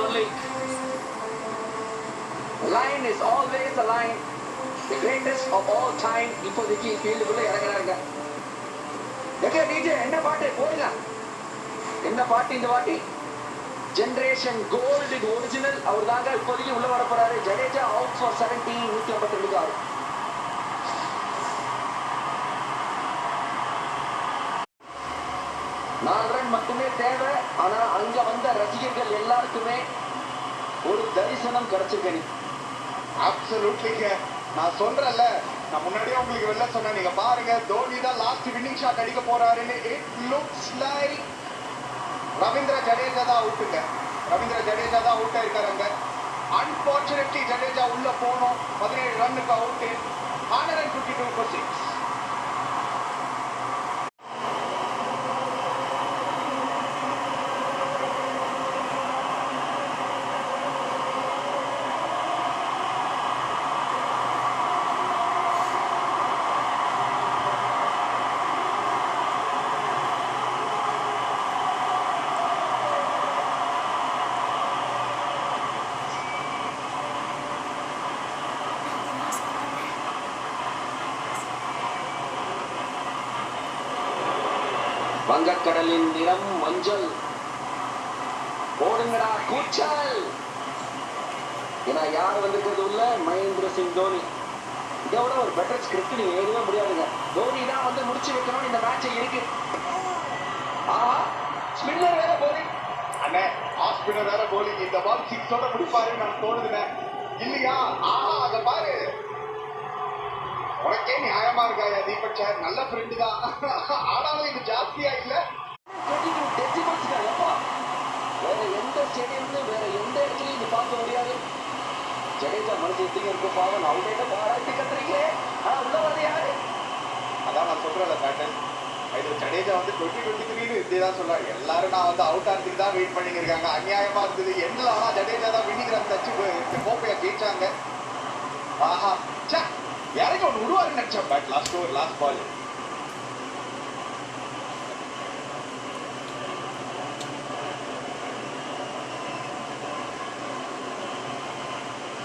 only. A lion is always a lion. The greatest of all time. இப்போதைக்கு ஃபீல்டுக்குள்ள இறங்குறாங்க. எங்க DJ என்ன பாட்டு போடுங்க. என்ன பாட்டு இந்த வாட்டி? ஜெனரேஷன் கோல்டு இது ஒரிஜினல். அவர் தாங்க இப்போதைக்கு உள்ள வர போறாரு. ஜடேஜா அவுட் ஃபார் 17 152 ஆறு. நாலு ரன் மட்டுமே தேவை. ஆனா அங்க வந்த ரசிகர்கள் எல்லாருக்குமே ஒரு தரிசனம் கிடைச்சிருக்கேன். அப்சல்யூட்லிங்க. நான் சொல்றேன்ல, நான் முன்னாடியே உங்களுக்கு வெளில சொன்னேன். நீங்க பாருங்க, தோனி தான் லாஸ்ட் வின்னிங் ஷாட் அடிக்க போறாருன்னு. It looks like Ravindra Jadeja தான் அவுட்டுங்க. ரவீந்திர ஜடேஜா தான் அவுட் ஆயிருக்காருங்க. அன்பார்ச்சுனேட்லி ஜடேஜா உள்ள போனோம். 17 ரன்னுக்கு அவுட். 152 for 6. வங்கக்கடலின் நிறம் மஞ்சள். போடுங்கடா கூச்சல். ஏன்னா யார் வந்திருக்கிறது உள்ள மகேந்திர சிங் தோனி. இதோட ஒரு பெட்டர் ஸ்கிரிப்ட் நீங்க எழுதவே முடியாதுங்க. தோனி தான் வந்து முடிச்சு வைக்கணும் இந்த மேட்சை இருக்கு. ஆஹா, ஸ்பின்னர் வேற போலிங். அண்ணே, ஆஃப் ஸ்பின்னர் வேற போலிங். இந்த பால் 6 ஓட முடிப்பாருன்னு நான் தோணுதுண்ணே. இல்லையா? ஆஹா, அத பாரு. உனக்கே நியாயமா இருக்காயா தீபக் சார்? நல்ல ஃப்ரெண்டு தான். ஆனாலும் இது ஜாஸ்தியா இல்ல? 22 டெசிமல்ஸ் அப்பா. வேற எந்த ஸ்டேடியம்ல வேற எந்த இடத்துலயும் இது பார்க்க முடியாது. ஜடேஜா மனசு எத்திங்க இருக்கும் பாவம். அவுட்டேட்ட பாராட்டி கத்துறீங்களே. ஆனா உள்ள வந்து யாரு? அதான் நான் சொல்றேன் பேட்டர்ன். இது ஜடேஜா வந்து 2023 இப்படிதான் சொல்றாரு. எல்லாரும் நான் வந்து அவுட் ஆகிறதுக்கு தான் வெயிட் பண்ணிட்டு இருக்காங்க. அநியாயமா இருந்தது. என்ன ஆனா ஜடேஜா தான் வின்னிங் ரன் தச்சு கோப்பையை ஜெயிச்சாங்க. ஆஹா, சே, யாரையும் ஒன்று விடுவாருன்னு நினைச்சேன். But last ball.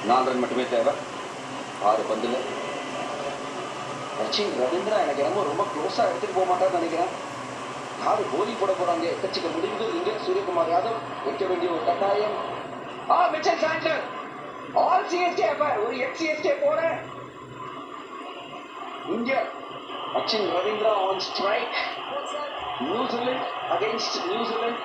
நாலு ரன் மட்டுமே தேவை. 6 பந்துல சச்சின் ரவீந்திரா எனக்கு என்னமோ ரொம்ப க்ளோஸா எடுத்துட்டு போக மாட்டான்னு நினைக்கிறேன். யாரு போலி போட போறாங்க? எக்கச்சக்க முடிவுகள் இங்க. சூரியகுமார் யாதவ் வைக்க வேண்டிய ஒரு கட்டாயம். மிச்சல் சாண்டர் ஆல் சிஎஸ்கே ஒரு எக்ஸ்சிஎஸ்கே போட. இங்க Sachin Ravindra on strike. New Zealand against New Zealand.